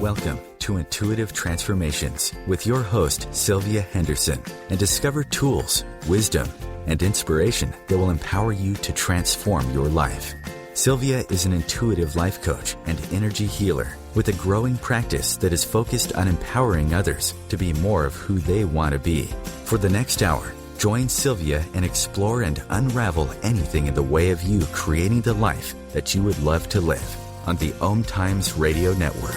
Welcome to Intuitive Transformations with your host, Sylvia Henderson, and discover tools, wisdom, and inspiration that will empower you to transform your life. Sylvia is an intuitive life coach and energy healer with a growing practice that is focused on empowering others to be more of who they want to be. For the next hour, join Sylvia and explore and unravel anything in the way of you creating the life that you would love to live on the OMTimes Radio Network.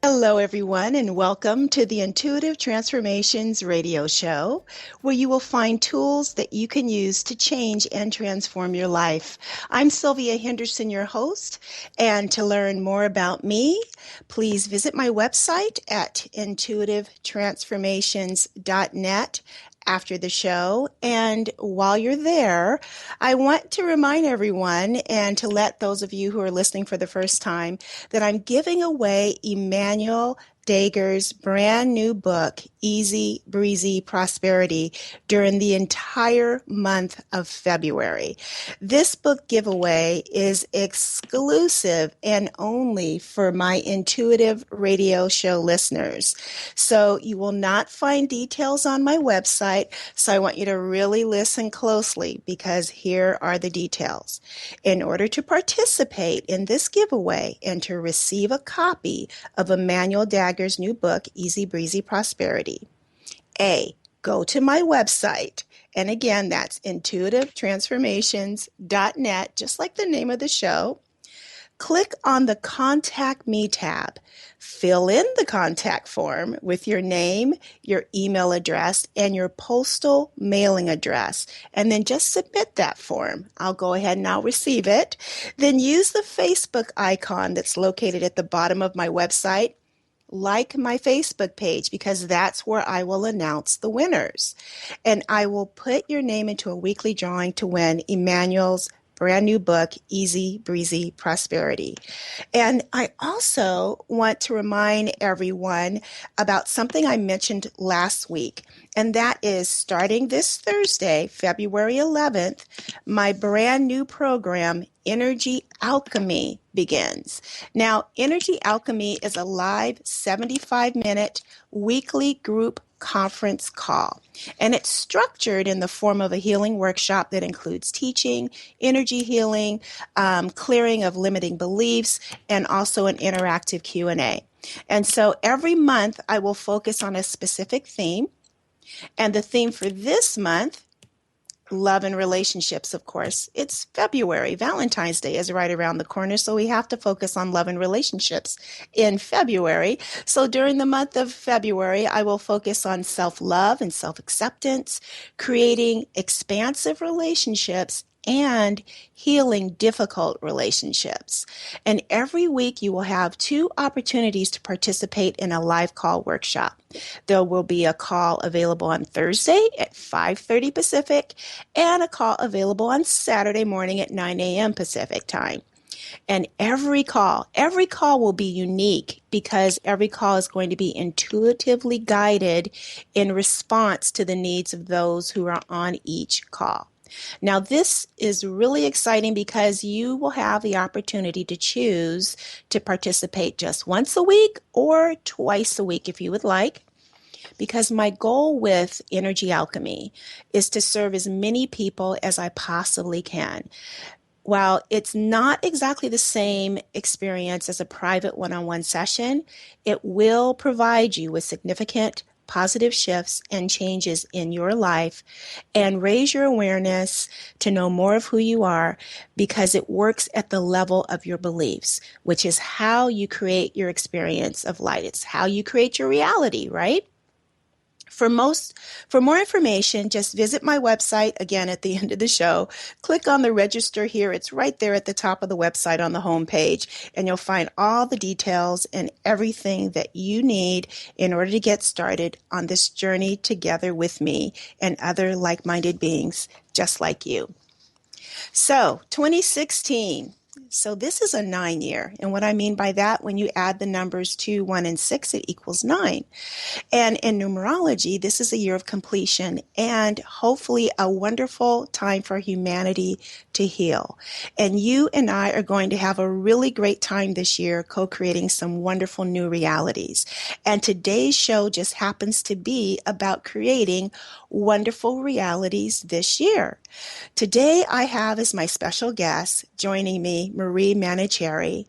Hello, everyone, and welcome to the Intuitive Transformations radio show, where you will find tools that you can use to change and transform your life. I'm Sylvia Henderson, your host, and to learn more about me, please visit my website at intuitivetransformations.net after the show. And while you're there, I want to remind everyone and to let those of you who are listening for the first time that I'm giving away Emmanuel Dager's brand new book, Easy Breezy Prosperity, during the entire month of February. This book giveaway is exclusive and only for my intuitive radio show listeners. So you will not find details on my website. So I want you to really listen closely because here are the details. In order to participate in this giveaway and to receive a copy of Emmanuel Dager's new book, Easy Breezy Prosperity. A, go to my website. And again, that's intuitivetransformations.net, just like the name of the show. Click on the Contact Me tab. Fill in the contact form with your name, your email address, and your postal mailing address. And then just submit that form. I'll go ahead and I'll receive it. Then use the Facebook icon that's located at the bottom of my website. Like my Facebook page because that's where I will announce the winners. And I will put your name into a weekly drawing to win Emmanuel's brand new book, Easy Breezy Prosperity. And I also want to remind everyone about something I mentioned last week, and that is starting this Thursday, February 11th, my brand new program, Energy Alchemy, begins. Now, Energy Alchemy is a live 75-minute weekly group conference call. And it's structured in the form of a healing workshop that includes teaching, energy healing, clearing of limiting beliefs, and also an interactive Q&A. And so every month I will focus on a specific theme. And the theme for this month, love and relationships, of course. It's February. Valentine's Day is right around the corner, so we have to focus on love and relationships in February. So during the month of February, I will focus on self-love and self-acceptance, creating expansive relationships, and healing difficult relationships. And every week you will have 2 opportunities to participate in a live call workshop. There will be a call available on Thursday at 5:30 Pacific and a call available on Saturday morning at 9 a.m. Pacific time. And every call will be unique because every call is going to be intuitively guided in response to the needs of those who are on each call. Now, this is really exciting because you will have the opportunity to choose to participate just once a week or twice a week if you would like, because my goal with Energy Alchemy is to serve as many people as I possibly can. While it's not exactly the same experience as a private one-on-one session, it will provide you with significant positive shifts and changes in your life and raise your awareness to know more of who you are because it works at the level of your beliefs, which is how you create your experience of light. It's how you create your reality, right? For more information, just visit my website, again, at the end of the show. Click on the register here. It's right there at the top of the website on the home page, and you'll find all the details and everything that you need in order to get started on this journey together with me and other like-minded beings just like you. So, 2016. So this is a 9 year. And what I mean by that, when you add the numbers 2, 1, and 6, it equals 9. And in numerology, this is a year of completion and hopefully a wonderful time for humanity to heal. And you and I are going to have a really great time this year co-creating some wonderful new realities. And today's show just happens to be about creating wonderful realities this year. Today I have as my special guest joining me Marie Manuchehri,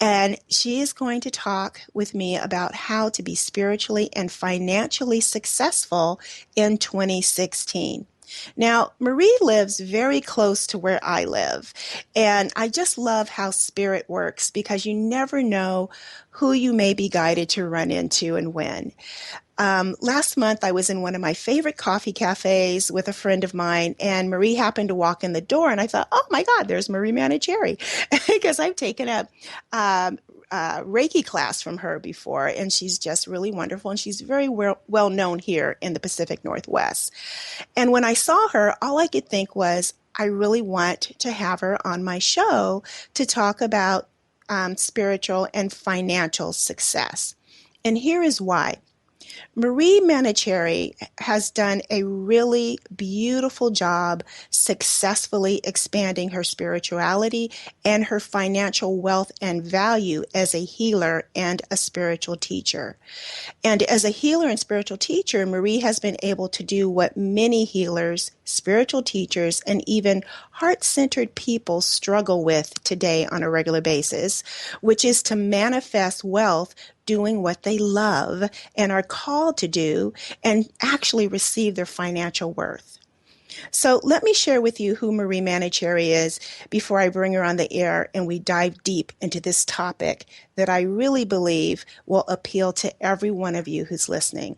and she is going to talk with me about how to be spiritually and financially successful in 2016. Now, Marie lives very close to where I live, and I just love how spirit works because you never know who you may be guided to run into and when. Last month, I was in one of my favorite coffee cafes with a friend of mine, and Marie happened to walk in the door, and I thought, oh my God, there's Marie Manuchehri, because I've taken a Reiki class from her before, and she's just really wonderful, and she's very well known here in the Pacific Northwest. And when I saw her, all I could think was, I really want to have her on my show to talk about spiritual and financial success. And here is why. Marie Manuchehri has done a really beautiful job successfully expanding her spirituality and her financial wealth and value as a healer and a spiritual teacher. And as a healer and spiritual teacher, Marie has been able to do what many healers, spiritual teachers, and even heart-centered people struggle with today on a regular basis, which is to manifest wealth doing what they love and are called to do and actually receive their financial worth. So let me share with you who Marie Manuchehri is before I bring her on the air and we dive deep into this topic that I really believe will appeal to every one of you who's listening.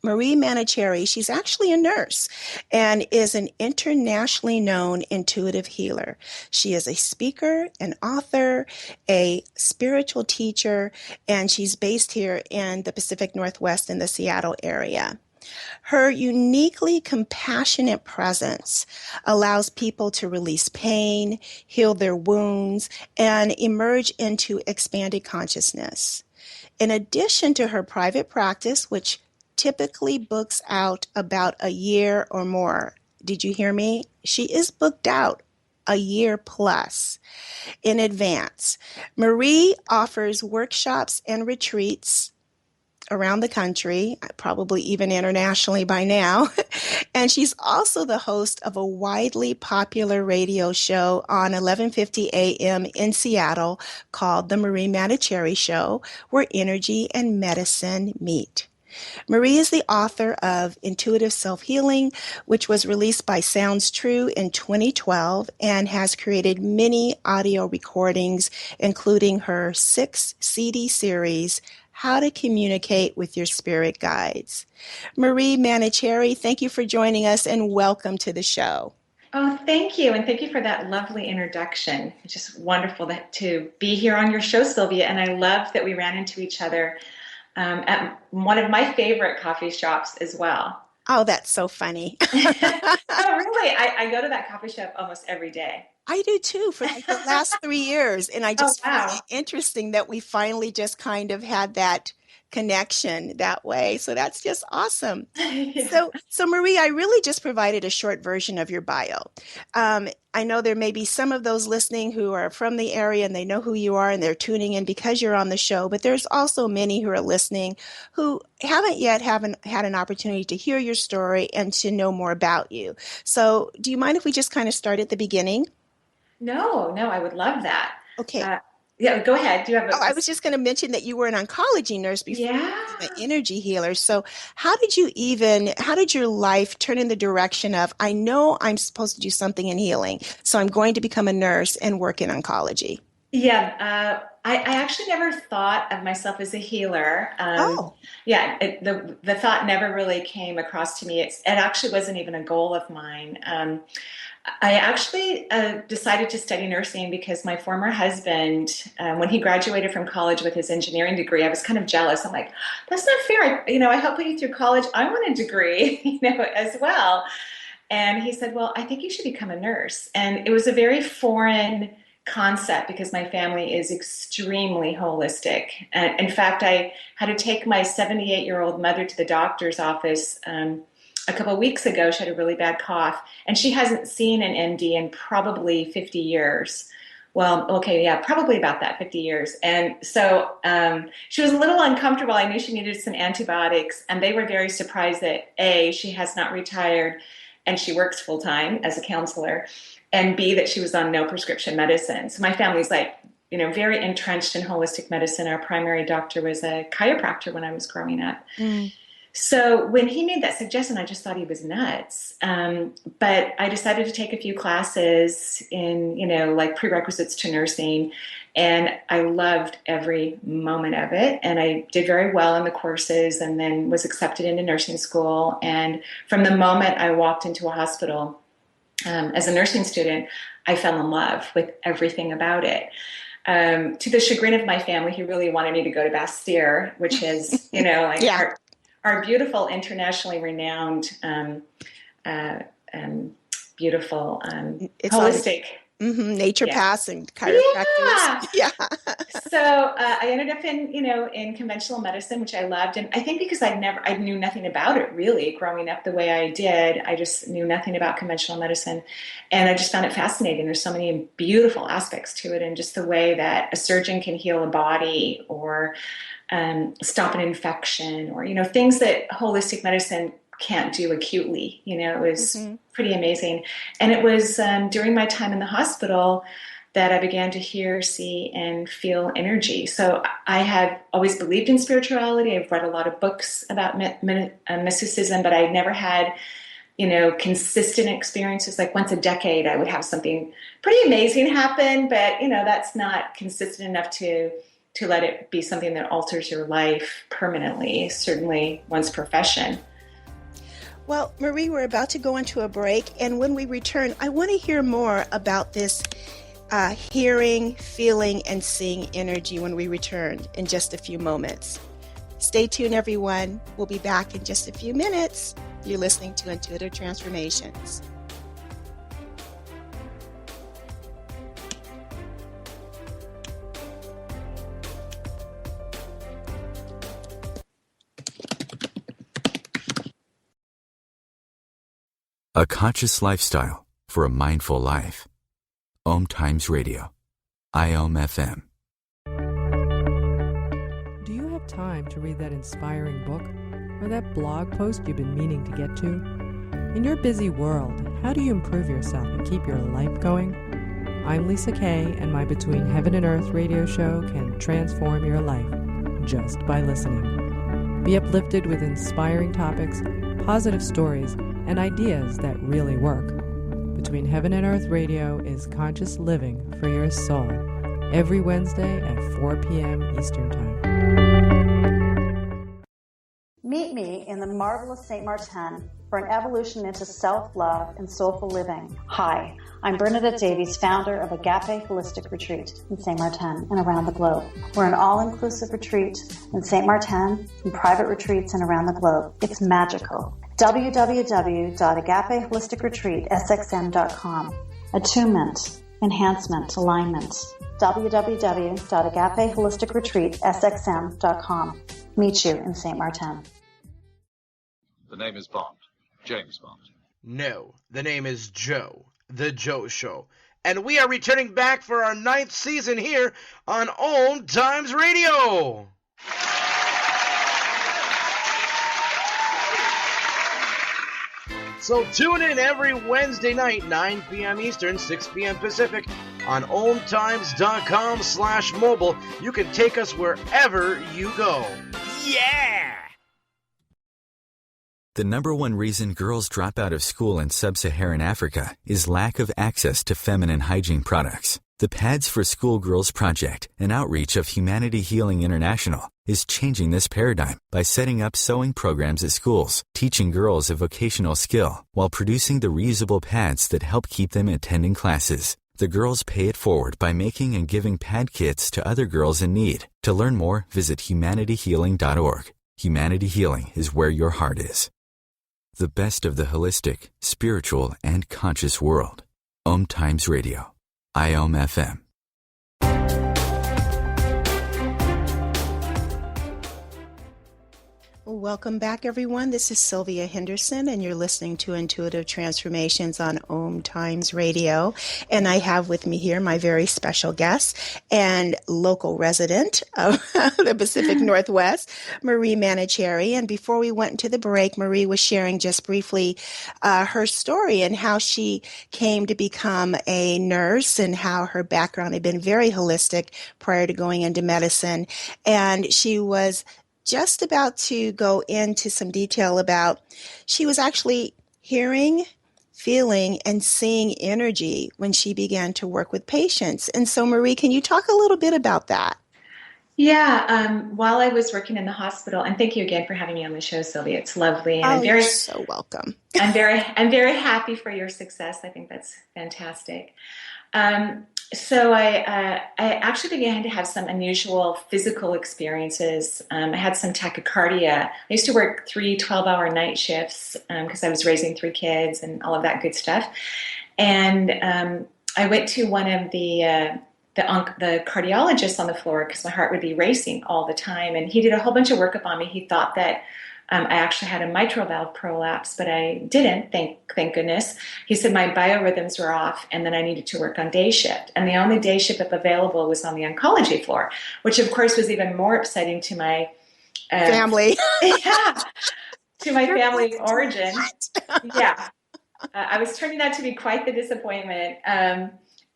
Marie Manuchehri, she's actually a nurse and is an internationally known intuitive healer. She is a speaker, an author, a spiritual teacher, and she's based here in the Pacific Northwest in the Seattle area. Her uniquely compassionate presence allows people to release pain, heal their wounds, and emerge into expanded consciousness. In addition to her private practice, which typically books out about a year or more. Did you hear me? She is booked out a year plus in advance. Marie offers workshops and retreats around the country, probably even internationally by now. And she's also the host of a widely popular radio show on 11:50 a.m. in Seattle called The Marie Manuchehri Show, where energy and medicine meet. Marie is the author of Intuitive Self-Healing, which was released by Sounds True in 2012 and has created many audio recordings, including her 6-CD series, How to Communicate with Your Spirit Guides. Marie Manuchehri, thank you for joining us and welcome to the show. Oh, thank you. And thank you for that lovely introduction. It's just wonderful to be here on your show, Sylvia. And I love that we ran into each other at one of my favorite coffee shops as well. Oh, that's so funny. Oh, really? I go to that coffee shop almost every day. I do too for like the last 3 years. And I Oh, just find wow. it interesting that we finally just kind of had that connection that way. So that's just awesome. Yeah. So Marie, I really just provided a short version of your bio. I know there may be some of those listening who are from the area and they know who you are and they're tuning in because you're on the show, but there's also many who are listening who haven't yet had an opportunity to hear your story and to know more about you. So do you mind if we just kind of start at the beginning? No, I would love that. Okay. Yeah, go ahead. Do you have Oh, I was just going to mention that you were an oncology nurse before Yeah. you became an energy healer. So how did your life turn in the direction of, I know I'm supposed to do something in healing, so I'm going to become a nurse and work in oncology? Yeah, I actually never thought of myself as a healer. Oh, Yeah, the thought never really came across to me. It actually wasn't even a goal of mine. I actually decided to study nursing because my former husband, when he graduated from college with his engineering degree, I was kind of jealous. I'm like, that's not fair. I helped put you through college. I want a degree, as well. And he said, well, I think you should become a nurse. And it was a very foreign concept because my family is extremely holistic. And in fact, I had to take my 78-year-old mother to the doctor's office a couple of weeks ago. She had a really bad cough, and she hasn't seen an MD in probably 50 years. Well, okay, yeah, probably about that, 50 years. And so she was a little uncomfortable. I knew she needed some antibiotics, and they were very surprised that A, she has not retired and she works full-time as a counselor, and B, that she was on no prescription medicine. So my family's like, very entrenched in holistic medicine. Our primary doctor was a chiropractor when I was growing up. Mm. So when he made that suggestion, I just thought he was nuts. But I decided to take a few classes in, like prerequisites to nursing. And I loved every moment of it. And I did very well in the courses and then was accepted into nursing school. And from the moment I walked into a hospital as a nursing student, I fell in love with everything about it. To the chagrin of my family, who really wanted me to go to Bastyr, which is, yeah. Our beautiful, internationally renowned, beautiful, holistic. Naturopaths and chiropractors. Yeah. So I ended up in conventional medicine, which I loved. And I think because I knew nothing about it really growing up the way I did. I just knew nothing about conventional medicine. And I just found it fascinating. There's so many beautiful aspects to it, and just the way that a surgeon can heal a body or stop an infection, or, things that holistic medicine can't do acutely. It was pretty amazing. And it was during my time in the hospital that I began to hear, see, and feel energy. So I have always believed in spirituality. I've read a lot of books about mysticism, but I never had, consistent experiences. Like once a decade, I would have something pretty amazing happen, but, that's not consistent enough to let it be something that alters your life permanently, certainly one's profession. Well, Marie, we're about to go into a break, and when we return, I want to hear more about this hearing, feeling, and seeing energy when we return in just a few moments. Stay tuned, everyone. We'll be back in just a few minutes. You're listening to Intuitive Transformations. A conscious lifestyle for a mindful life. OMTimes Radio. IOM FM. Do you have time to read that inspiring book or that blog post you've been meaning to get to? In your busy world, how do you improve yourself and keep your life going? I'm Lisa Kay, and my Between Heaven and Earth radio show can transform your life just by listening. Be uplifted with inspiring topics, positive stories, and ideas that really work. Between Heaven and Earth Radio is conscious living for your soul, every Wednesday at 4 p.m. Eastern Time. Meet me in the marvelous St. Martin for an evolution into self-love and soulful living. Hi, I'm Bernadette Davies, founder of Agape Holistic Retreat in St. Martin and around the globe. We're an all-inclusive retreat in St. Martin and private retreats and around the globe. It's magical. www.agapeholisticretreatsxm.com. Attunement, enhancement, alignment. www.agapeholisticretreatsxm.com. Meet you in St. Martin. The name is Bond. James Bond. No, the name is Joe. The Joe Show. And we are returning back for our 9th season here on OMTimes Radio. So tune in every Wednesday night, 9 p.m. Eastern, 6 p.m. Pacific, on OMTimes.com/mobile. You can take us wherever you go. Yeah! The number one reason girls drop out of school in sub-Saharan Africa is lack of access to feminine hygiene products. The Pads for Schoolgirls Project, an outreach of Humanity Healing International, is changing this paradigm by setting up sewing programs at schools, teaching girls a vocational skill, while producing the reusable pads that help keep them attending classes. The girls pay it forward by making and giving pad kits to other girls in need. To learn more, visit humanityhealing.org. Humanity Healing is where your heart is. The best of the holistic, spiritual, and conscious world. OMTimes Radio. IOM FM. Welcome back, everyone. This is Sylvia Henderson, and you're listening to Intuitive Transformations on OMTimes Radio. And I have with me here my very special guest and local resident of the Pacific Northwest, Marie Manuchehri. And before we went into the break, Marie was sharing just briefly her story and how she came to become a nurse and how her background had been very holistic prior to going into medicine. And she was just about to go into some detail about she was actually hearing, feeling, and seeing energy when she began to work with patients. And so, Marie, can you talk a little bit about that? Yeah, while I was working in the hospital, and thank you again for having me on the show, Sylvia. It's lovely, and you're so welcome. I'm very happy for your success. I think that's fantastic. So I actually began to have some unusual physical experiences. I had some tachycardia. I used to work 3 12-hour night shifts because I was raising 3 kids and all of that good stuff. And I went to one of the cardiologists on the floor because my heart would be racing all the time. And he did a whole bunch of workup on me. He thought that I actually had a mitral valve prolapse, but I didn't, thank goodness. He said my biorhythms were off and then I needed to work on day shift. And the only day shift available was on the oncology floor, which of course was even more upsetting to my family. Yeah, to my family of origin. Yeah. I was turning out to be quite the disappointment.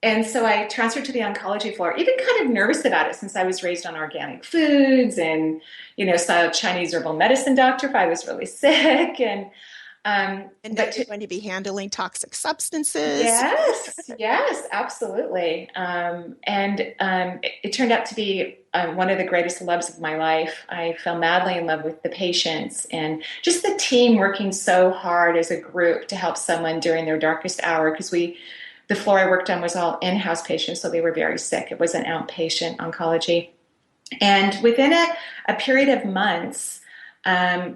And so I transferred to the oncology floor, even kind of nervous about it since I was raised on organic foods and, saw a Chinese herbal medicine doctor if I was really sick. And that you're going to be handling toxic substances. Yes, absolutely. It turned out to be one of the greatest loves of my life. I fell madly in love with the patients and just the team working so hard as a group to help someone during their darkest hour because the floor I worked on was all in-house patients, so they were very sick. It wasn't outpatient oncology. And within a period of months, I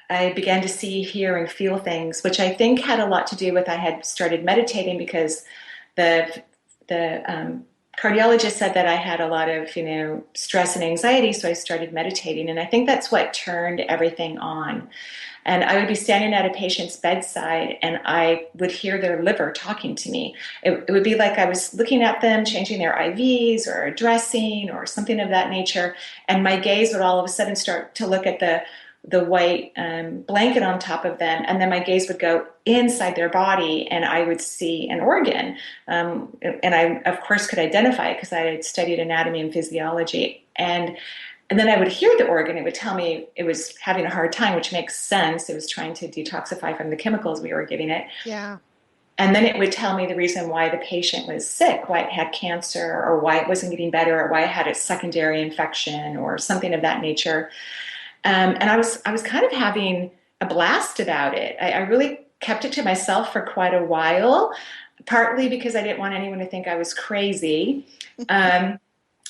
began to see, hear, and feel things, which I think had a lot to do with I had started meditating because the cardiologist said that I had a lot of, stress and anxiety, so I started meditating. And I think that's what turned everything on. And I would be standing at a patient's bedside and I would hear their liver talking to me. It would be like I was looking at them, changing their IVs or dressing or something of that nature. And my gaze would all of a sudden start to look at the white blanket on top of them. And then my gaze would go inside their body and I would see an organ. And I, of course, could identify it because I had studied anatomy and physiology. And then I would hear the organ. It would tell me it was having a hard time, which makes sense. It was trying to detoxify from the chemicals we were giving it. Yeah. And then it would tell me the reason why the patient was sick, why it had cancer, or why it wasn't getting better, or why it had a secondary infection, or something of that nature. And I was kind of having a blast about it. I really kept it to myself for quite a while, partly because I didn't want anyone to think I was crazy.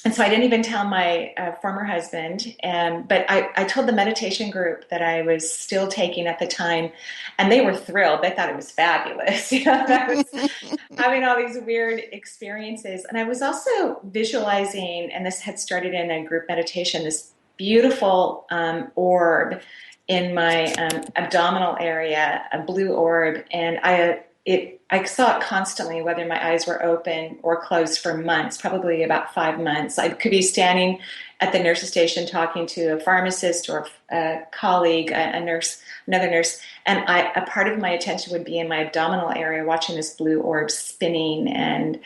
And so I didn't even tell my former husband, but I told the meditation group that I was still taking at the time, and they were thrilled. They thought it was fabulous. I was having all these weird experiences. And I was also visualizing, and this had started in a group meditation, this beautiful orb in my abdominal area, a blue orb, and I saw it constantly, whether my eyes were open or closed for months, probably about 5 months. I could be standing at the nurse's station talking to a pharmacist or a colleague, a nurse, another nurse, and a part of my attention would be in my abdominal area, watching this blue orb spinning, and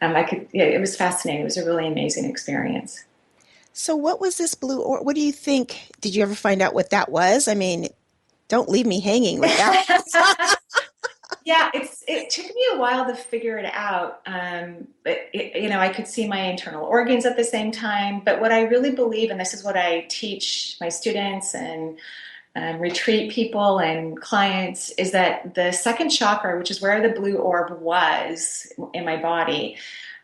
it was fascinating. It was a really amazing experience. So what was this blue orb? What do you think? Did you ever find out what that was? I mean, don't leave me hanging with that. Yeah, it took me a while to figure it out. But I could see my internal organs at the same time. But what I really believe, and this is what I teach my students and retreat people and clients, is that the second chakra, which is where the blue orb was in my body,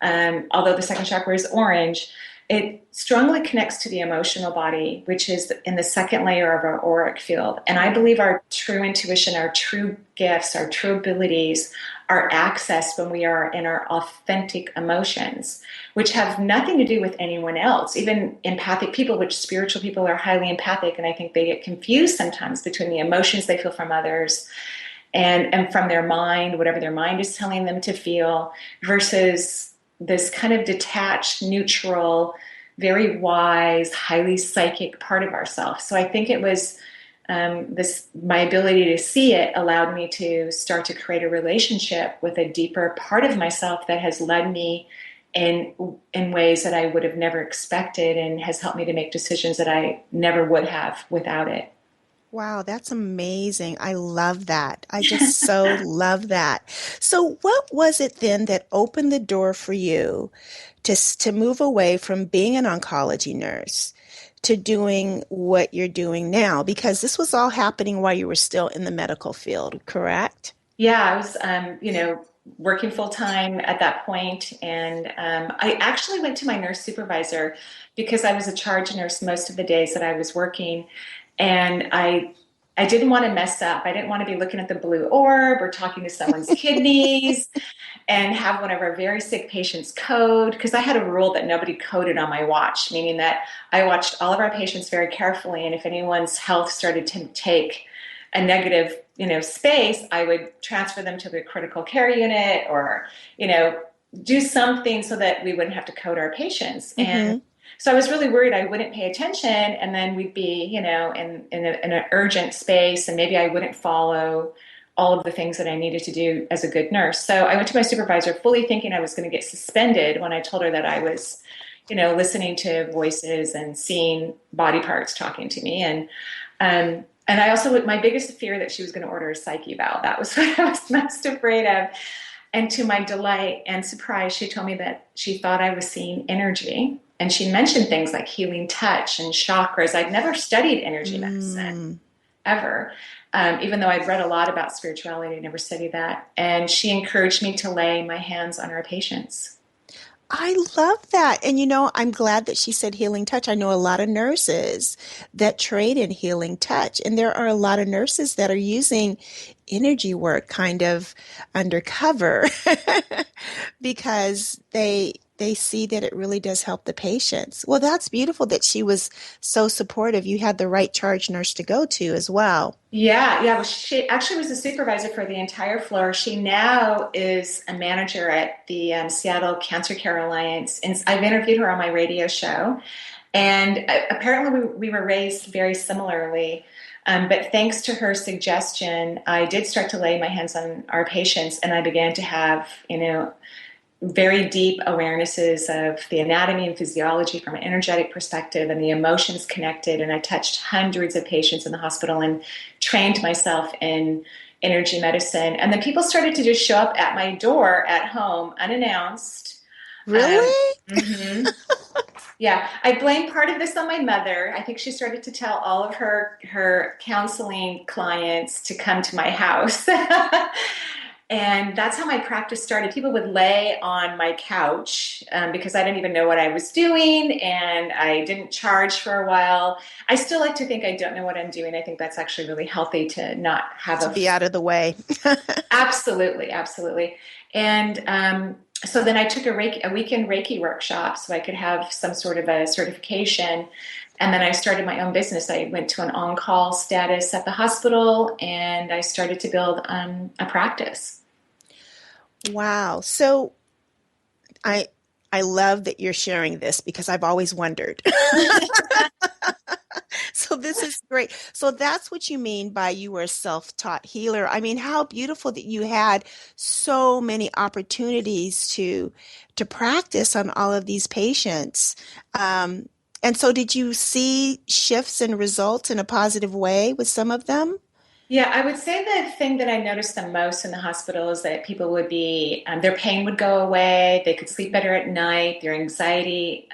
although the second chakra is orange, it strongly connects to the emotional body, which is in the second layer of our auric field. And I believe our true intuition, our true gifts, our true abilities are accessed when we are in our authentic emotions, which have nothing to do with anyone else. Even empathic people, which spiritual people are highly empathic, and I think they get confused sometimes between the emotions they feel from others and from their mind, whatever their mind is telling them to feel, versus this kind of detached, neutral, very wise, highly psychic part of ourselves. So I think it was my ability to see it allowed me to start to create a relationship with a deeper part of myself that has led me in ways that I would have never expected, and has helped me to make decisions that I never would have without it. Wow, that's amazing. I love that. I just so love that. So what was it then that opened the door for you to move away from being an oncology nurse to doing what you're doing now? Because this was all happening while you were still in the medical field, correct? Yeah, I was, working full time at that point, and I actually went to my nurse supervisor because I was a charge nurse most of the days that I was working, and I didn't want to mess up. I didn't want to be looking at the blue orb or talking to someone's kidneys and have one of our very sick patients code, because I had a rule that nobody coded on my watch, meaning that I watched all of our patients very carefully, and if anyone's health started to take a negative, space, I would transfer them to the critical care unit, or, do something so that we wouldn't have to code our patients. Mm-hmm. And so I was really worried I wouldn't pay attention, and then we'd be, in an urgent space, and maybe I wouldn't follow all of the things that I needed to do as a good nurse. So I went to my supervisor fully thinking I was going to get suspended when I told her that I was, listening to voices and seeing body parts talking to me. And I also, my biggest fear that she was going to order a psyche eval. That was what I was most afraid of. And to my delight and surprise, she told me that she thought I was seeing energy. And she mentioned things like healing touch and chakras. I'd never studied energy medicine, ever. Even though I'd read a lot about spirituality, I never studied that. And she encouraged me to lay my hands on our patients. I love that. And I'm glad that she said healing touch. I know a lot of nurses that trade in healing touch, and there are a lot of nurses that are using energy work kind of undercover because they see that it really does help the patients. Well, that's beautiful that she was so supportive. You had the right charge nurse to go to as well. Yeah. Well, she actually was the supervisor for the entire floor. She now is a manager at the Seattle Cancer Care Alliance. And I've interviewed her on my radio show. And apparently we were raised very similarly. But thanks to her suggestion, I did start to lay my hands on our patients, and I began to have, very deep awarenesses of the anatomy and physiology from an energetic perspective, and the emotions connected. And I touched hundreds of patients in the hospital and trained myself in energy medicine. And then people started to just show up at my door at home unannounced. Really? Mm-hmm. Yeah, I blame part of this on my mother. I think she started to tell all of her counseling clients to come to my house. And that's how my practice started. People would lay on my couch because I didn't even know what I was doing, and I didn't charge for a while. I still like to think I don't know what I'm doing. I think that's actually really healthy to not have to be out of the way. Absolutely. And so then I took a weekend Reiki workshop so I could have some sort of a certification. And then I started my own business. I went to an on-call status at the hospital, and I started to build a practice. Wow. So I love that you're sharing this because I've always wondered. So this is great. So that's what you mean by you were a self-taught healer. I mean, how beautiful that you had so many opportunities to practice on all of these patients. And so did you see shifts and results in a positive way with some of them? Yeah, I would say the thing that I noticed the most in the hospital is that people would be, their pain would go away, they could sleep better at night, their anxiety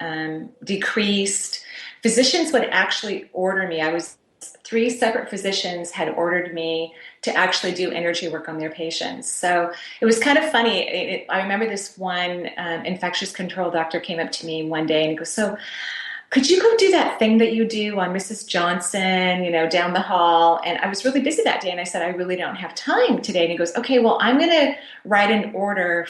decreased. Physicians would actually order me. I was 3 separate physicians had ordered me to actually do energy work on their patients. So it was kind of funny. I remember this one infectious control doctor came up to me one day and he goes, "So could you go do that thing that you do on Mrs. Johnson, down the hall?" And I was really busy that day. And I said, "I really don't have time today." And he goes, "Okay, well, I'm going to write an order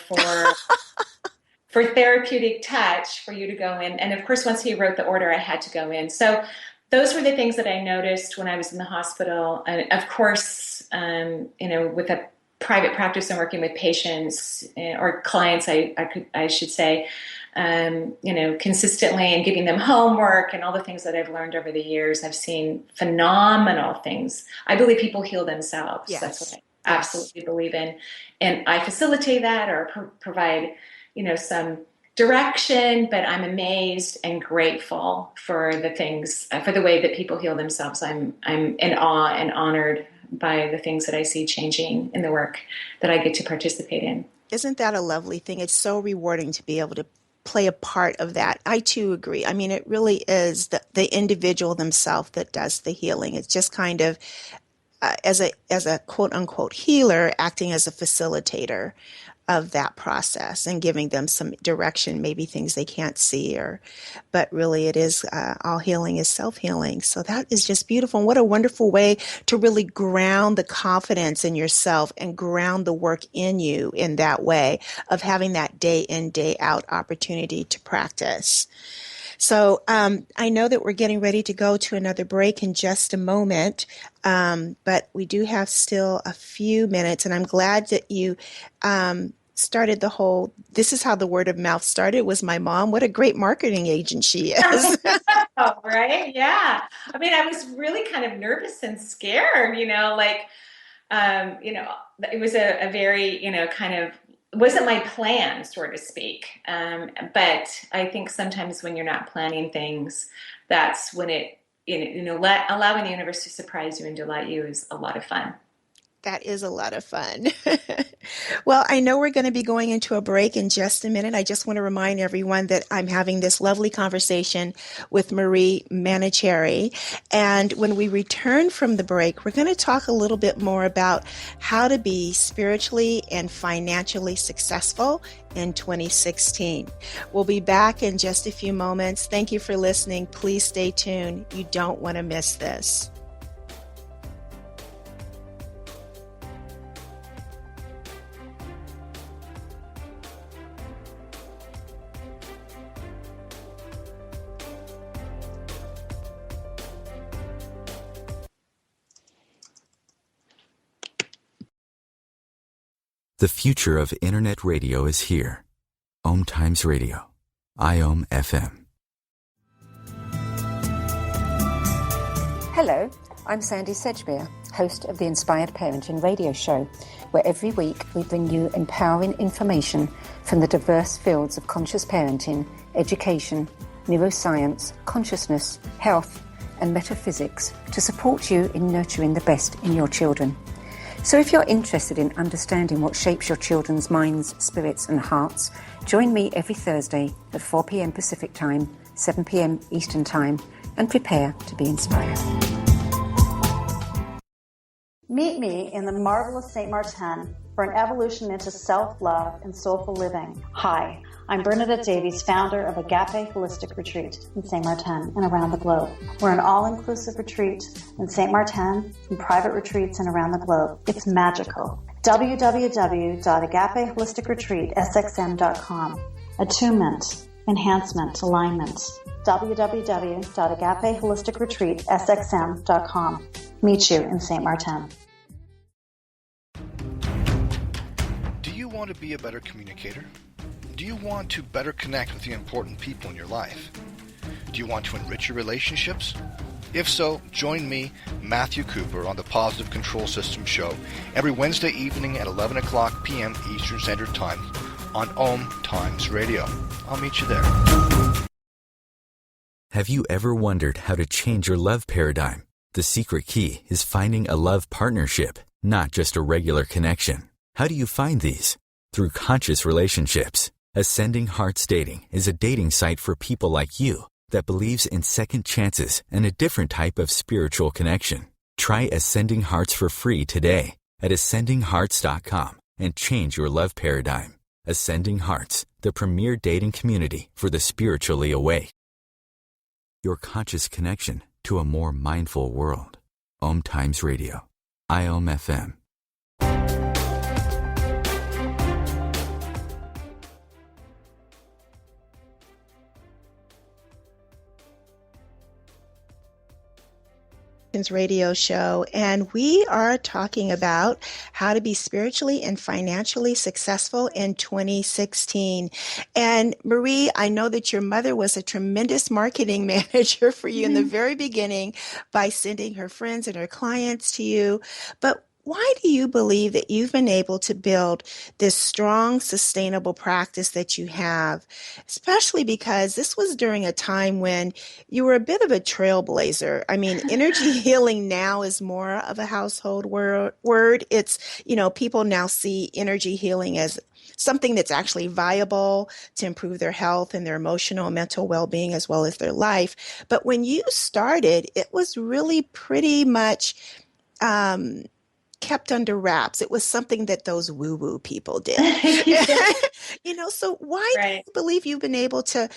for therapeutic touch for you to go in." And of course, once he wrote the order, I had to go in. So those were the things that I noticed when I was in the hospital. And of course, with a private practice and working with patients or clients, I should say, consistently and giving them homework and all the things that I've learned over the years, I've seen phenomenal things. I believe people heal themselves. Yes. That's what I absolutely believe in. And I facilitate that or provide, some direction, but I'm amazed and grateful for the things, for the way that people heal themselves. I'm in awe and honored by the things that I see changing in the work that I get to participate in. Isn't that a lovely thing? It's so rewarding to be able to play a part of that. I too agree. I mean, it really is the individual themselves that does the healing. It's just kind of as a quote unquote healer, acting as a facilitator of that process and giving them some direction, maybe things they can't see, but really it is all healing is self-healing. So that is just beautiful. And what a wonderful way to really ground the confidence in yourself and ground the work in you in that way of having that day in, day out opportunity to practice. So I know that we're getting ready to go to another break in just a moment, but we do have still a few minutes, and I'm glad that you started the whole, this is how the word of mouth started, was my mom. What a great marketing agent she is. Oh, right? Yeah. I mean, I was really kind of nervous and scared, it was a very, kind of, it wasn't my plan, so to speak. But I think sometimes when you're not planning things, that's when allowing the universe to surprise you and delight you is a lot of fun. That is a lot of fun. Well, I know we're going to be going into a break in just a minute. I just want to remind everyone that I'm having this lovely conversation with Marie Manuchehri. And when we return from the break, we're going to talk a little bit more about how to be spiritually and financially successful in 2016. We'll be back in just a few moments. Thank you for listening. Please stay tuned. You don't want to miss this. The future of Internet radio is here. OMTimes Radio. IOM FM. Hello, I'm Sandy Sedgbeer, host of the Inspired Parenting radio show, where every week we bring you empowering information from the diverse fields of conscious parenting, education, neuroscience, consciousness, health, and metaphysics to support you in nurturing the best in your children. So if you're interested in understanding what shapes your children's minds, spirits, and hearts, join me every Thursday at 4 p.m. Pacific Time, 7 p.m. Eastern Time, and prepare to be inspired. Meet me in the marvelous St. Martin for an evolution into self-love and soulful living. Hi, I'm Bernadette Davies, founder of Agape Holistic Retreat in St. Martin and around the globe. We're an all-inclusive retreat in St. Martin and private retreats and around the globe. It's magical. www.agapeholisticretreatsxm.com. Attunement, enhancement, alignment. www.agapeholisticretreatsxm.com. Meet you in St. Martin. Do you want to be a better communicator? Do you want to better connect with the important people in your life? Do you want to enrich your relationships? If so, join me, Matthew Cooper, on the Positive Control System Show every Wednesday evening at 11 o'clock p.m. Eastern Standard Time on OMTimes Radio. I'll meet you there. Have you ever wondered how to change your love paradigm? The secret key is finding a love partnership, not just a regular connection. How do you find these? Through conscious relationships. Ascending Hearts Dating is a dating site for people like you that believes in second chances and a different type of spiritual connection. Try Ascending Hearts for free today at ascendinghearts.com and change your love paradigm. Ascending Hearts, the premier dating community for the spiritually awake. Your conscious connection to a more mindful world. OMTimes Radio. IOM FM. Radio show, and we are talking about how to be spiritually and financially successful in 2016. And Marie, I know that your mother was a tremendous marketing manager for you in the very beginning by sending her friends and her clients to you. But why do you believe that you've been able to build this strong, sustainable practice that you have, especially because this was during a time when you were a bit of a trailblazer? I mean, energy healing now is more of a household word. It's, people now see energy healing as something that's actually viable to improve their health and their emotional and mental well-being as well as their life. But when you started, it was really pretty much kept under wraps. It was something that those woo-woo people did. So why do you believe you've been able to,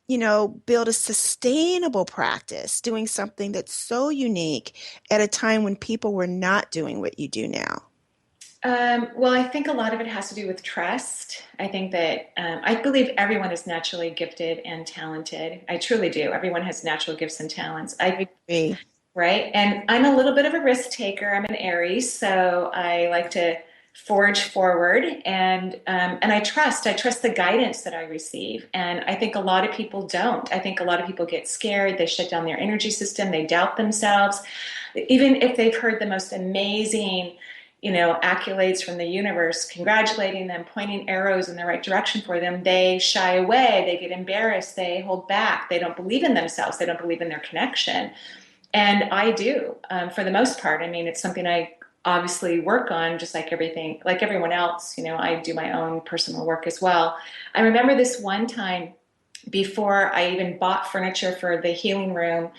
build a sustainable practice, doing something that's so unique at a time when people were not doing what you do now? Well, I think a lot of it has to do with trust. I think that I believe everyone is naturally gifted and talented. I truly do. Everyone has natural gifts and talents. I agree. Right. And I'm a little bit of a risk taker. I'm an Aries, so I like to forge forward, and I trust the guidance that I receive. And I think a lot of people don't. I think a lot of people get scared. They shut down their energy system. They doubt themselves. Even if they've heard the most amazing, accolades from the universe, congratulating them, pointing arrows in the right direction for them, they shy away. They get embarrassed. They hold back. They don't believe in themselves. They don't believe in their connection. And I do, for the most part. I mean, it's something I obviously work on, just like everyone else. I do my own personal work as well. I remember this one time before I even bought furniture for the healing room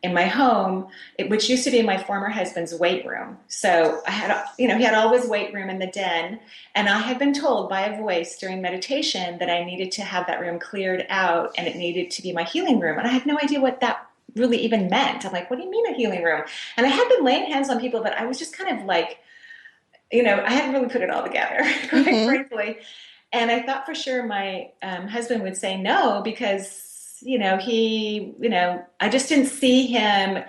in my home, which used to be my former husband's weight room. So I had, he had all his weight room in the den, and I had been told by a voice during meditation that I needed to have that room cleared out, and it needed to be my healing room. And I had no idea what that really even meant. I'm like, what do you mean a healing room? And I had been laying hands on people, but I was just kind of like, I hadn't really put it all together, quite frankly. And I thought for sure my husband would say no, because, I just didn't see him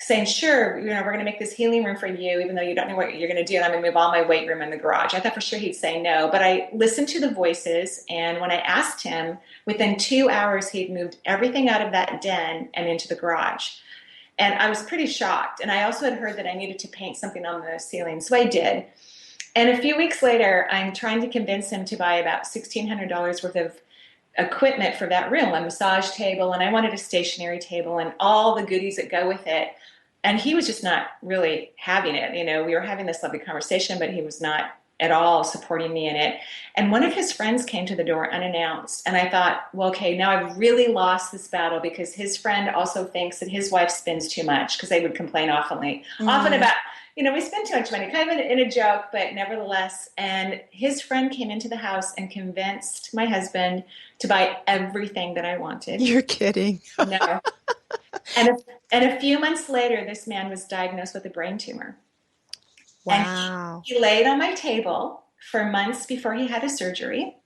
saying, sure, we're going to make this healing room for you, even though you don't know what you're going to do. And I'm going to move all my weight room in the garage. I thought for sure he'd say no, but I listened to the voices. And when I asked him, within 2 hours, he'd moved everything out of that den and into the garage. And I was pretty shocked. And I also had heard that I needed to paint something on the ceiling. So I did. And a few weeks later, I'm trying to convince him to buy about $1,600 worth of equipment for that room, a massage table, and I wanted a stationary table and all the goodies that go with it. And he was just not really having it. We were having this lovely conversation, but he was not at all supporting me in it. And one of his friends came to the door unannounced. And I thought, well, okay, now I've really lost this battle, because his friend also thinks that his wife spends too much, because they would complain often about, we spend too much money, kind of in a joke, but nevertheless. And his friend came into the house and convinced my husband to buy everything that I wanted. You're kidding. No. And a few months later, this man was diagnosed with a brain tumor. Wow. And he laid on my table for months before he had a surgery.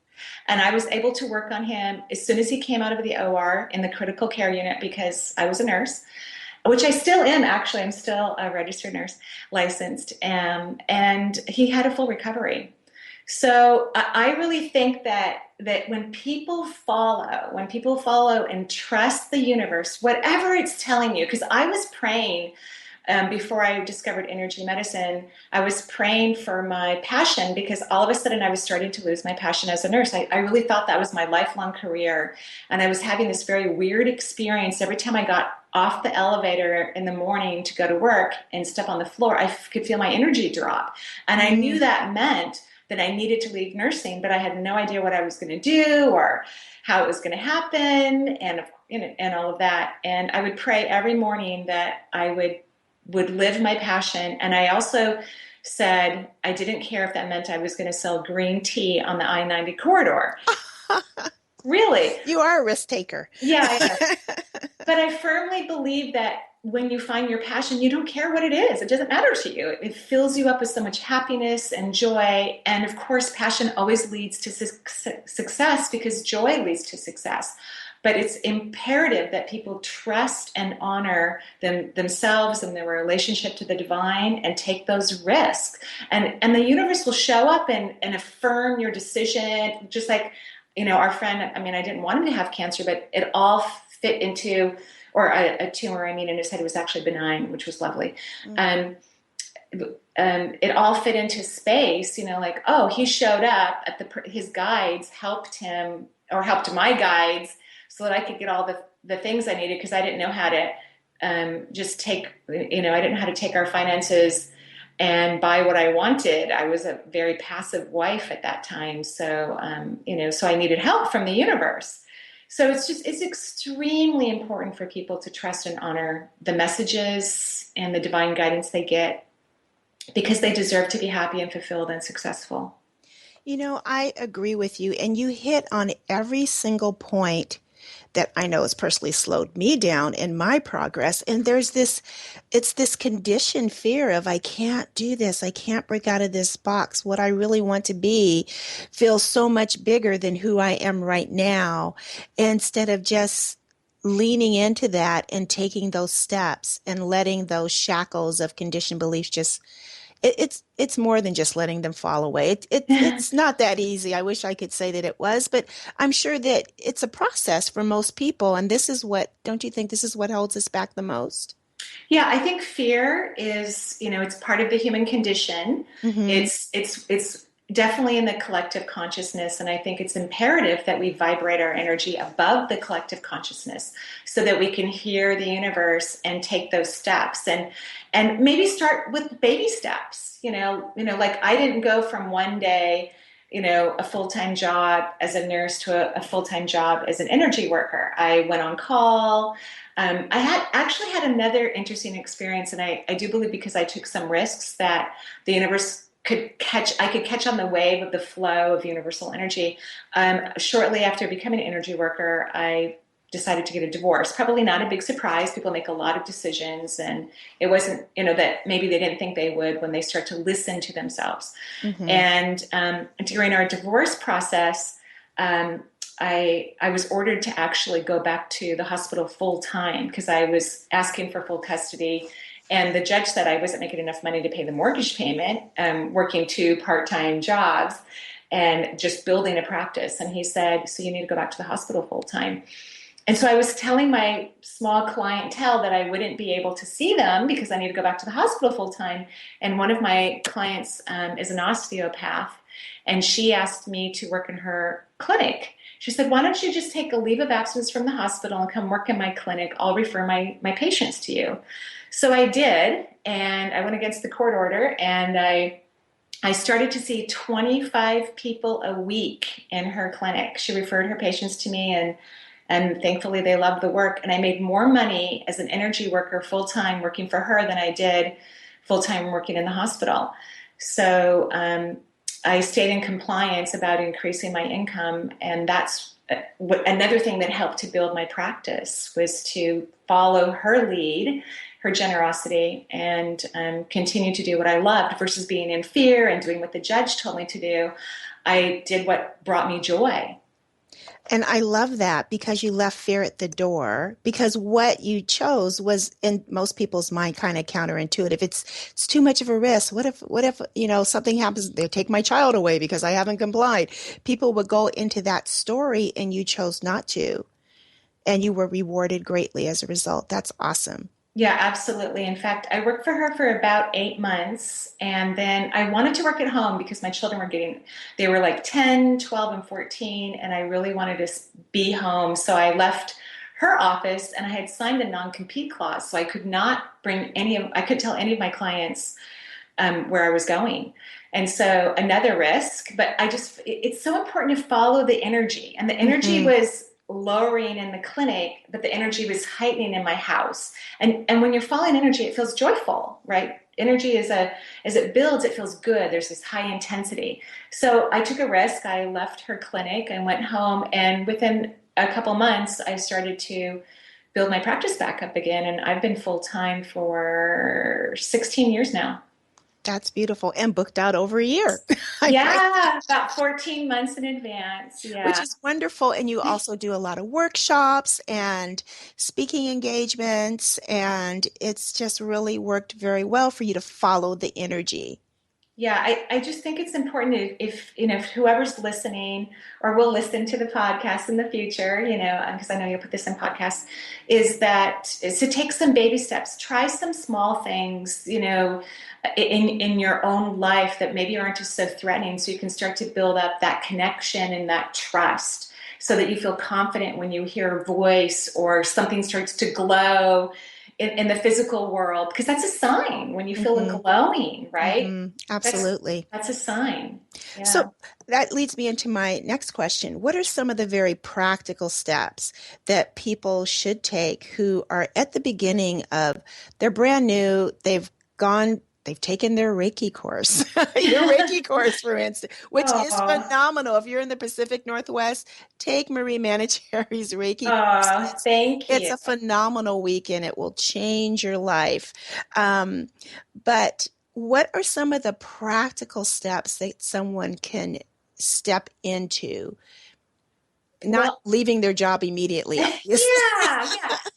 And I was able to work on him as soon as he came out of the OR in the critical care unit, because I was a nurse, which I still am, actually. I'm still a registered nurse, licensed. And he had a full recovery. So I really think that when people follow and trust the universe, whatever it's telling you, because I was praying before I discovered energy medicine, I was praying for my passion, because all of a sudden I was starting to lose my passion as a nurse. I really thought that was my lifelong career. And I was having this very weird experience. Every time I got off the elevator in the morning to go to work and step on the floor, I could feel my energy drop. And I knew that meant that I needed to leave nursing, but I had no idea what I was going to do or how it was going to happen, and all of that. And I would pray every morning that I would live my passion. And I also said I didn't care if that meant I was going to sell green tea on the I-90 corridor. Really? You are a risk taker. Yeah. But I firmly believe that when you find your passion, you don't care what it is. It doesn't matter to you. It fills you up with so much happiness and joy. And of course, passion always leads to success because joy leads to success. But it's imperative that people trust and honor themselves and their relationship to the divine and take those risks. And the universe will show up and affirm your decision. Just like, our friend, I didn't want him to have cancer, but it all fit into, or a tumor, in his head. It was actually benign, which was lovely. Mm-hmm. It all fit into space, he showed up at his guides helped him, or helped my guides, so that I could get all the things I needed, because I didn't know how to just take, I didn't know how to take our finances and buy what I wanted. I was a very passive wife at that time. So, so I needed help from the universe. So it's extremely important for people to trust and honor the messages and the divine guidance they get, because they deserve to be happy and fulfilled and successful. I agree with you. And you hit on every single point that I know has personally slowed me down in my progress. And it's this conditioned fear of, I can't do this. I can't break out of this box. What I really want to be feels so much bigger than who I am right now. Instead of just leaning into that and taking those steps and letting those shackles of conditioned beliefs it's more than just letting them fall away. It's not that easy. I wish I could say that it was, but I'm sure that it's a process for most people. And don't you think this is what holds us back the most? Yeah, I think fear is, it's part of the human condition. Mm-hmm. It's definitely in the collective consciousness. And I think it's imperative that we vibrate our energy above the collective consciousness so that we can hear the universe and take those steps and maybe start with baby steps, like I didn't go from one day, a full-time job as a nurse to a full-time job as an energy worker. I went on call. I had another interesting experience. And I do believe, because I took some risks, that the universe I could catch on the wave of the flow of universal energy. Shortly after becoming an energy worker, I decided to get a divorce. Probably not a big surprise. People make a lot of decisions, and it wasn't, that maybe they didn't think they would when they start to listen to themselves. Mm-hmm. And during our divorce process, I was ordered to actually go back to the hospital full time, because I was asking for full custody. And the judge said I wasn't making enough money to pay the mortgage payment, working 2 part-time jobs and just building a practice. And he said, so you need to go back to the hospital full-time. And so I was telling my small clientele that I wouldn't be able to see them because I need to go back to the hospital full-time. And one of my clients is an osteopath, and she asked me to work in her clinic. She said, why don't you just take a leave of absence from the hospital and come work in my clinic? I'll refer my patients to you. So I did, and I went against the court order, and I started to see 25 people a week in her clinic. She referred her patients to me, and thankfully they loved the work. And I made more money as an energy worker full-time working for her than I did full-time working in the hospital. So I stayed in compliance about increasing my income, and that's another thing that helped to build my practice, was to follow her lead, her generosity, and continue to do what I loved versus being in fear and doing what the judge told me to do. I did what brought me joy. And I love that, because you left fear at the door, because what you chose was, in most people's mind, kind of counterintuitive. It's too much of a risk. What if something happens, they take my child away because I haven't complied? People would go into that story, and you chose not to. And you were rewarded greatly as a result. That's awesome. Yeah, absolutely. In fact, I worked for her for about 8 months, and then I wanted to work at home because my children they were like 10, 12, and 14, and I really wanted to be home. So I left her office, and I had signed a non-compete clause, so I could not I couldn't tell any of my clients where I was going. And so another risk, but it's so important to follow the energy. And the energy was lowering in the clinic, but the energy was heightening in my house. And when you're following energy, it feels joyful, right? Energy as it builds, it feels good. There's this high intensity. So I took a risk. I left her clinic and went home. And within a couple months, I started to build my practice back up again. And I've been full-time for 16 years now. That's beautiful. And booked out over a year. Yeah, about 14 months in advance. Yeah. Which is wonderful. And you also do a lot of workshops and speaking engagements. And it's just really worked very well for you to follow the energy. Yeah, I just think it's important if whoever's listening or will listen to the podcast in the future, because I know you'll put this in podcasts, is to take some baby steps, try some small things, in your own life that maybe aren't just so threatening, so you can start to build up that connection and that trust so that you feel confident when you hear a voice or something starts to glow in the physical world, because that's a sign when you feel it glowing, right? Absolutely. That's a sign. Yeah. So that leads me into my next question. What are some of the very practical steps that people should take who are at the beginning of, they're brand new, they've taken their Reiki course, your Reiki course, for instance, which is phenomenal. If you're in the Pacific Northwest, take Marie Manuchehri's Reiki course. Thank you. It's a phenomenal weekend. It will change your life. But what are some of the practical steps that someone can step into? Not leaving their job immediately. Yeah.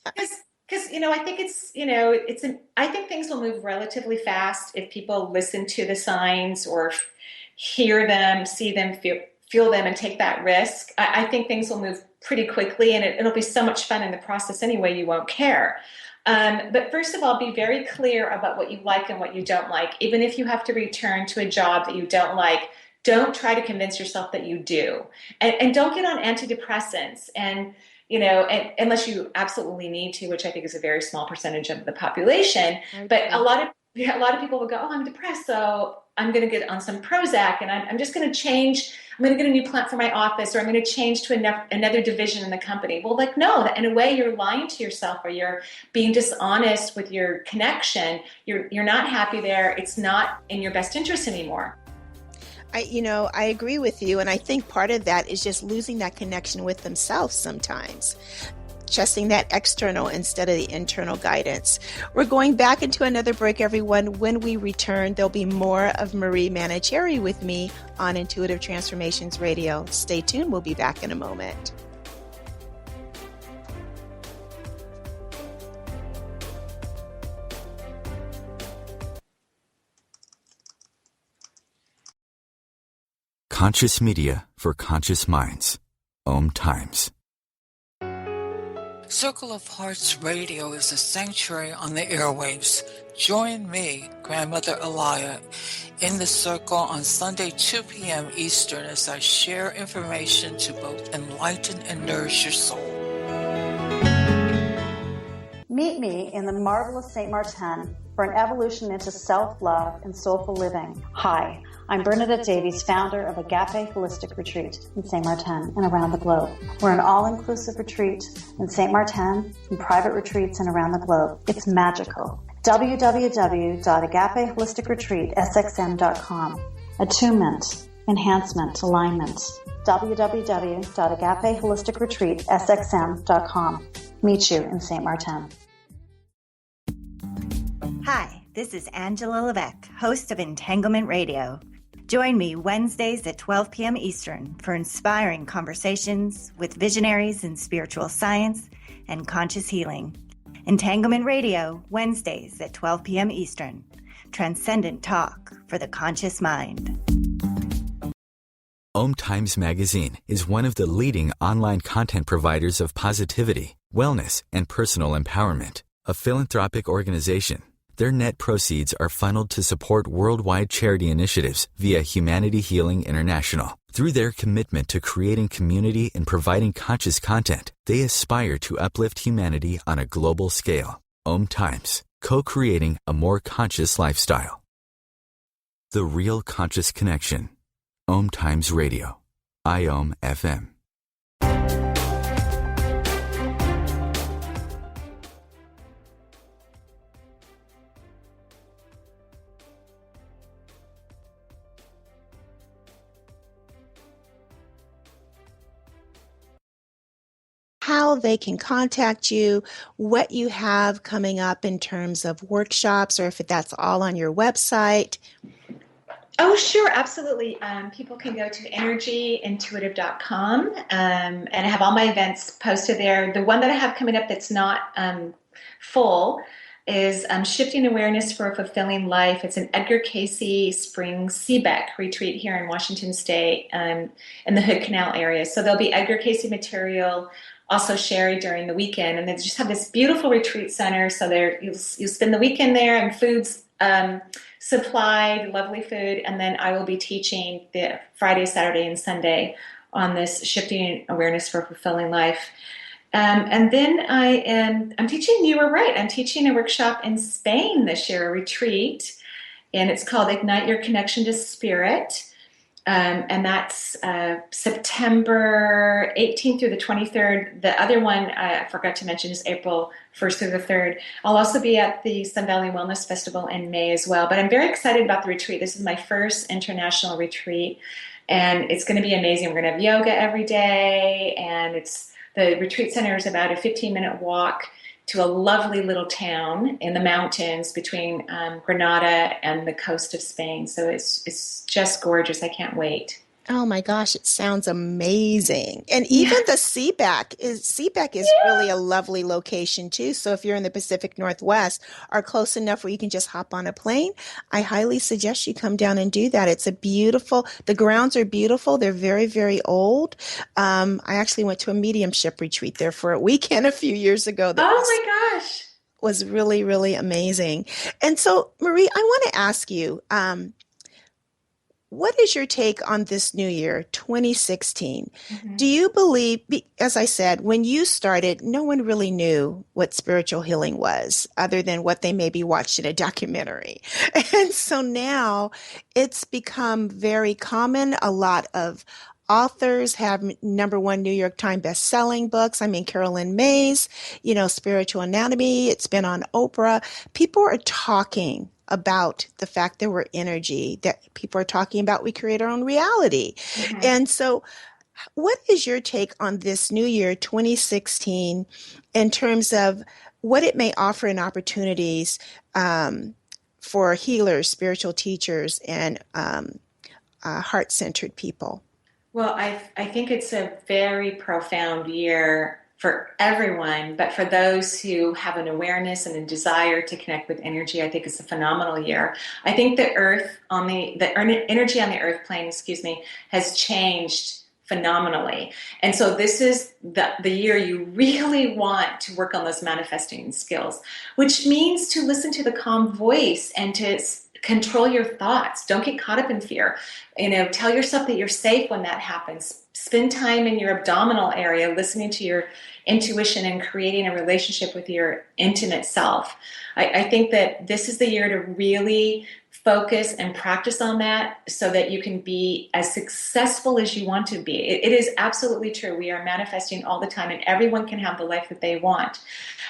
Because, I think I think things will move relatively fast if people listen to the signs or hear them, see them, feel them, and take that risk. I think things will move pretty quickly, and it'll be so much fun in the process anyway, you won't care. But first of all, be very clear about what you like and what you don't like. Even if you have to return to a job that you don't like, don't try to convince yourself that you do. And don't get on antidepressants. And unless you absolutely need to, which I think is a very small percentage of the population. Okay. But a lot of people will go, I'm depressed, so I'm going to get on some Prozac, and I'm just going to change. I'm going to get a new plant for my office, or I'm going to change to another division in the company. Well, no, in a way, you're lying to yourself, or you're being dishonest with your connection. You're not happy there. It's not in your best interest anymore. I agree with you. And I think part of that is just losing that connection with themselves sometimes. Trusting that external instead of the internal guidance. We're going back into another break, everyone. When we return, there'll be more of Marie Manuchehri with me on Intuitive Transformations Radio. Stay tuned. We'll be back in a moment. Conscious media for conscious minds. OMTimes. Circle of Hearts Radio is a sanctuary on the airwaves. Join me, Grandmother Alaya, in the circle on Sunday, 2 p.m. Eastern, as I share information to both enlighten and nourish your soul. Meet me in the marvelous St. Martin for an evolution into self-love and soulful living. Hi, I'm Bernadette Davies, founder of Agape Holistic Retreat in St. Martin and around the globe. We're an all-inclusive retreat in St. Martin and private retreats and around the globe. It's magical. www.agapeholisticretreatsxm.com. Attunement, enhancement, alignment. www.agapeholisticretreatsxm.com. Meet you in St. Martin. Hi, this is Angela Levesque, host of Entanglement Radio. Join me Wednesdays at 12 p.m. Eastern for inspiring conversations with visionaries in spiritual science and conscious healing. Entanglement Radio, Wednesdays at 12 p.m. Eastern. Transcendent talk for the conscious mind. OMTimes Magazine is one of the leading online content providers of positivity, wellness, and personal empowerment. A philanthropic organization, their net proceeds are funneled to support worldwide charity initiatives via Humanity Healing International. Through their commitment to creating community and providing conscious content, they aspire to uplift humanity on a global scale. OMTimes, co-creating a more conscious lifestyle. The Real Conscious Connection. OMTimes Radio. IOM FM. How they can contact you, what you have coming up in terms of workshops, or if that's all on your website. Oh, sure, absolutely. People can go to energyintuitive.com, and I have all my events posted there. The one that I have coming up that's not full is Shifting Awareness for a Fulfilling Life. It's an Edgar Cayce Springs Seebeck retreat here in Washington State, in the Hood Canal area. So there'll be Edgar Cayce material, also Sherry during the weekend, and they just have this beautiful retreat center. So there, you'll spend the weekend there, and food's supplied, lovely food, and then I will be teaching the Friday, Saturday, and Sunday on this Shifting Awareness for a Fulfilling Life. And then I'm teaching, you were right, I'm teaching a workshop in Spain this year, a retreat, and it's called Ignite Your Connection to Spirit. And that's September 18th through the 23rd. The other one I forgot to mention is April 1st through the 3rd. I'll also be at the Sun Valley Wellness Festival in May as well. But I'm very excited about the retreat. This is my first international retreat, and it's going to be amazing. We're going to have yoga every day, and the retreat center is about a 15-minute walk to a lovely little town in the mountains between Granada and the coast of Spain. So it's just gorgeous. I can't wait. Oh my gosh, it sounds amazing. And even the Seebeck is really a lovely location too. So if you're in the Pacific Northwest or close enough where you can just hop on a plane, I highly suggest you come down and do that. The grounds are beautiful. They're very, very old. I actually went to a mediumship retreat there for a weekend a few years ago. My gosh. Was really, really amazing. And so, Marie, I want to ask you, what is your take on this new year, 2016? Mm-hmm. Do you believe, as I said, when you started, no one really knew what spiritual healing was other than what they maybe watched in a documentary. And so now it's become very common. A lot of authors have #1 New York Times best-selling books. I mean, Carolyn May's, Spiritual Anatomy. It's been on Oprah. People are talking about the fact that we're energy, that people are talking about we create our own reality. Mm-hmm. And so what is your take on this new year, 2016, in terms of what it may offer in opportunities for healers, spiritual teachers, and heart-centered people? Well, I think it's a very profound year for everyone, but for those who have an awareness and a desire to connect with energy, I think it's a phenomenal year. I think the energy on the earth plane, has changed phenomenally. And so this is the year you really want to work on those manifesting skills, which means to listen to the calm voice and to control your thoughts. Don't get caught up in fear. Tell yourself that you're safe when that happens. Spend time in your abdominal area, listening to your intuition and creating a relationship with your intimate self. I think that this is the year to really focus and practice on that so that you can be as successful as you want to be. It is absolutely true. We are manifesting all the time, and everyone can have the life that they want.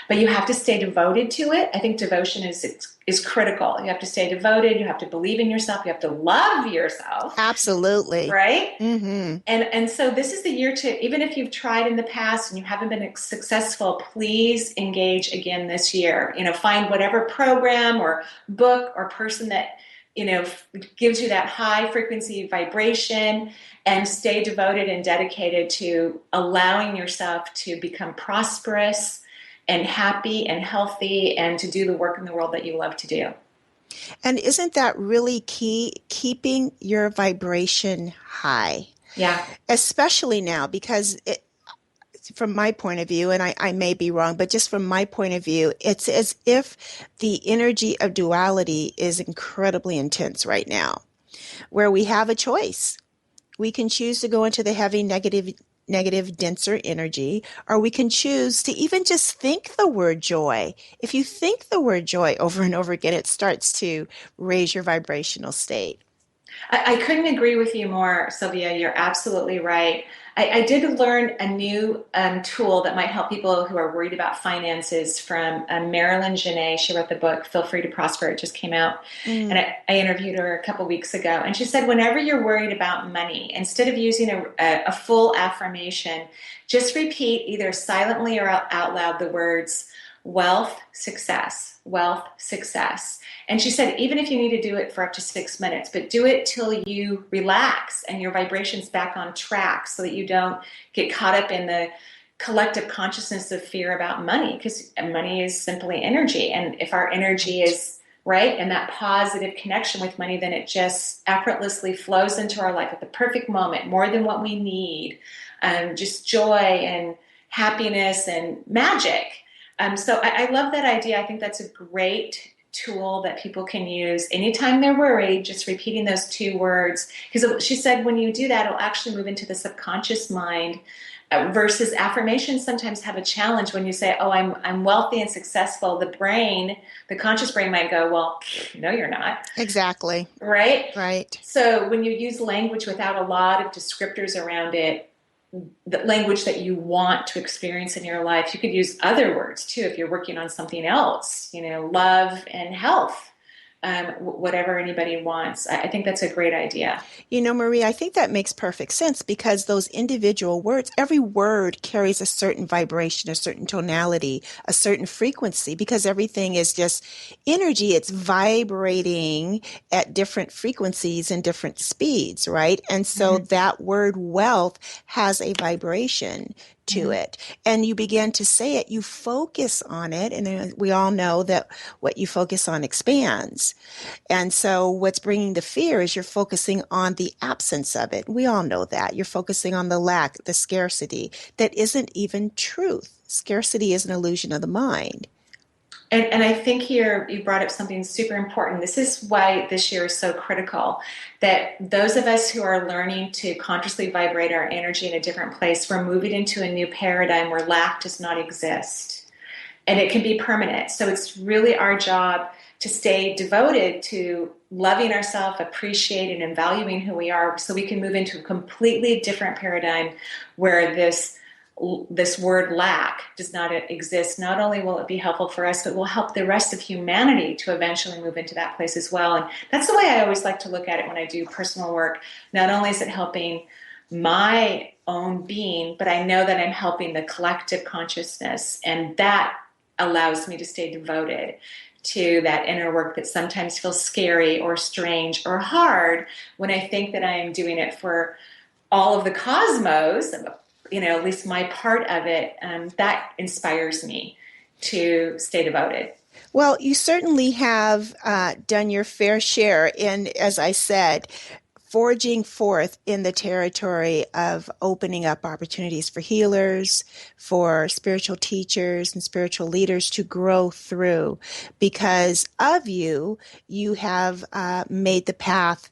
But you have to stay devoted to it. I think devotion is critical. You have to stay devoted. You have to believe in yourself. You have to love yourself. Absolutely. Right? Mm-hmm. And so this is the year to, even if you've tried in the past and you haven't been successful, please engage again this year. Find whatever program or book or person that, gives you that high frequency vibration, and stay devoted and dedicated to allowing yourself to become prosperous and happy and healthy and to do the work in the world that you love to do. And isn't that really key, keeping your vibration high? Yeah. Especially now, because from my point of view, and I may be wrong, but just from my point of view, it's as if the energy of duality is incredibly intense right now, where we have a choice. We can choose to go into the heavy negative, denser energy, or we can choose to even just think the word joy. If you think the word joy over and over again, it starts to raise your vibrational state. I couldn't agree with you more, Sylvia. You're absolutely right. I did learn a new tool that might help people who are worried about finances from Marilyn Genet. She wrote the book, Feel Free to Prosper. It just came out. And I interviewed her a couple weeks ago. And she said, whenever you're worried about money, instead of using a full affirmation, just repeat either silently or out loud the words, wealth, success, wealth, success. And she said, even if you need to do it for up to 6 minutes, but do it till you relax and your vibration's back on track so that you don't get caught up in the collective consciousness of fear about money, because money is simply energy. And if our energy is right and that positive connection with money, then it just effortlessly flows into our life at the perfect moment, more than what we need, just joy and happiness and magic. So I love that idea. I think that's a great tool that people can use anytime they're worried, just repeating those 2 words. Because she said when you do that, it'll actually move into the subconscious mind, versus affirmations sometimes have a challenge. When you say, oh, I'm wealthy and successful, the conscious brain might go, well, no, you're not. Exactly. Right? So when you use language without a lot of descriptors around it, the language that you want to experience in your life, you could use other words too if you're working on something else, love and health, whatever anybody wants. I think that's a great idea. Marie, I think that makes perfect sense, because those individual words, every word carries a certain vibration, a certain tonality, a certain frequency, because everything is just energy. It's vibrating at different frequencies and different speeds, right? And so that word wealth has a vibration to it. And you begin to say it, you focus on it. And we all know that what you focus on expands. And so what's bringing the fear is you're focusing on the absence of it. We all know that. You're focusing on the lack, the scarcity that isn't even truth. Scarcity is an illusion of the mind. And I think here you brought up something super important. This is why this year is so critical, that those of us who are learning to consciously vibrate our energy in a different place, we're moving into a new paradigm where lack does not exist. And it can be permanent. So it's really our job to stay devoted to loving ourselves, appreciating and valuing who we are, so we can move into a completely different paradigm where this word lack does not exist. Not only will it be helpful for us, but will help the rest of humanity to eventually move into that place as well. And that's the way I always like to look at it when I do personal work. Not only is it helping my own being, but I know that I'm helping the collective consciousness, and that allows me to stay devoted to that inner work that sometimes feels scary or strange or hard when I think that I am doing it for all of the cosmos, at least my part of it. That inspires me to stay devoted. Well, you certainly have done your fair share in, as I said, forging forth in the territory of opening up opportunities for healers, for spiritual teachers and spiritual leaders to grow through. Because of you, you have made the path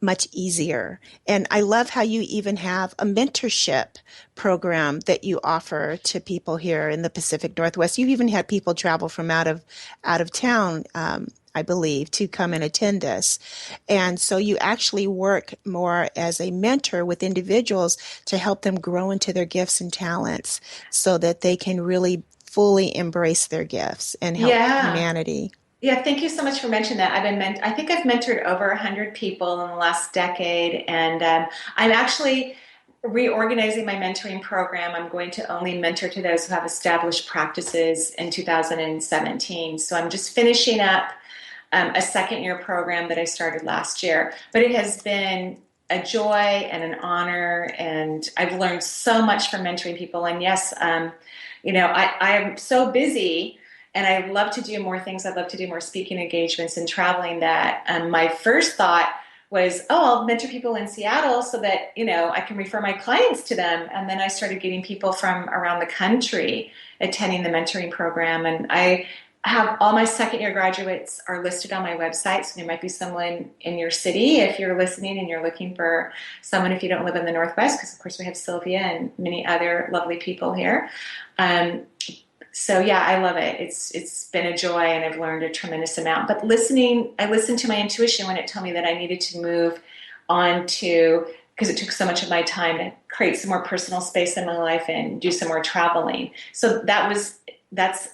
much easier. And I love how you even have a mentorship program that you offer to people here in the Pacific Northwest. You've even had people travel from out of town, I believe, to come and attend this. And so you actually work more as a mentor with individuals to help them grow into their gifts and talents so that they can really fully embrace their gifts and help humanity. Yeah, thank you so much for mentioning that. I think I've mentored over 100 people in the last decade, and I'm actually reorganizing my mentoring program. I'm going to only mentor to those who have established practices in 2017. So I'm just finishing up a second-year program that I started last year. But it has been a joy and an honor, and I've learned so much from mentoring people. And yes, I'm so busy, and I love to do more things. I'd love to do more speaking engagements and traveling, that my first thought was, I'll mentor people in Seattle so that, I can refer my clients to them. And then I started getting people from around the country attending the mentoring program. And I have all my second-year graduates are listed on my website. So there might be someone in your city if you're listening and you're looking for someone if you don't live in the Northwest, because, of course, we have Sylvia and many other lovely people here. So yeah, I love it. It's been a joy, and I've learned a tremendous amount. But I listened to my intuition when it told me that I needed to move on to, because it took so much of my time to create some more personal space in my life and do some more traveling. So that's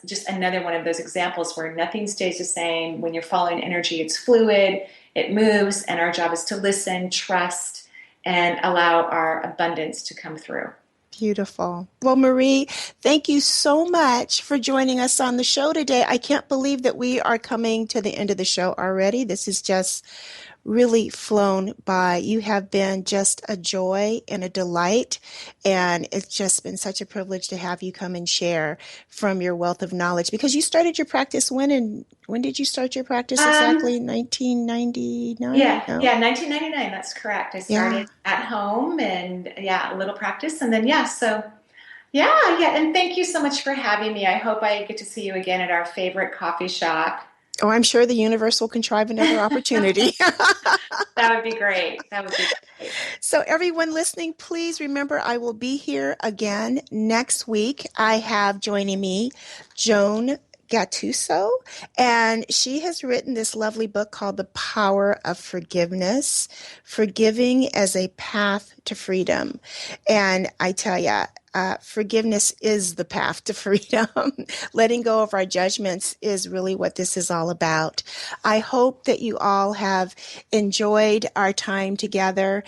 just another one of those examples where nothing stays the same. When you're following energy, it's fluid, it moves, and our job is to listen, trust, and allow our abundance to come through. Beautiful. Well, Marie, thank you so much for joining us on the show today. I can't believe that we are coming to the end of the show already. This is just really flown by. You have been just a joy and a delight, and it's just been such a privilege to have you come and share from your wealth of knowledge, because you started your practice when did you start your practice exactly? 1999? Yeah, 1999, that's correct. I started at home, and a little practice, and then and thank you so much for having me. I hope I get to see you again at our favorite coffee shop. Oh, I'm sure the universe will contrive another opportunity. That would be great. So everyone listening, please remember I will be here again next week. I have joining me Joan Gattuso, and she has written this lovely book called The Power of Forgiveness, Forgiving as a Path to Freedom. And I tell you, forgiveness is the path to freedom. Letting go of our judgments is really what this is all about. I hope that you all have enjoyed our time together.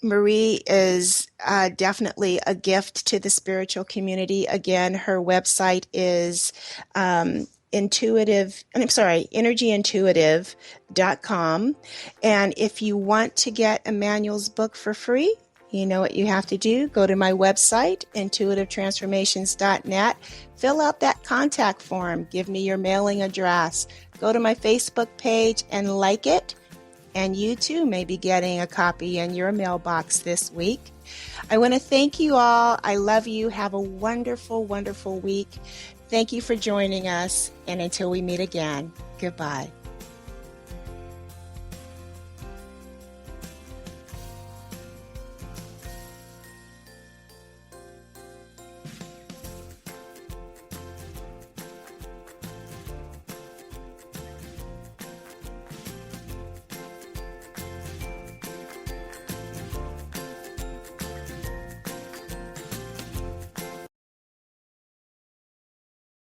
Marie is definitely a gift to the spiritual community. Again, her website is energyintuitive.com. And if you want to get Emmanuel's book for free, you know what you have to do. Go to my website, intuitivetransformations.net. Fill out that contact form. Give me your mailing address. Go to my Facebook page and like it. And you too may be getting a copy in your mailbox this week. I want to thank you all. I love you. Have a wonderful, wonderful week. Thank you for joining us. And until we meet again, goodbye.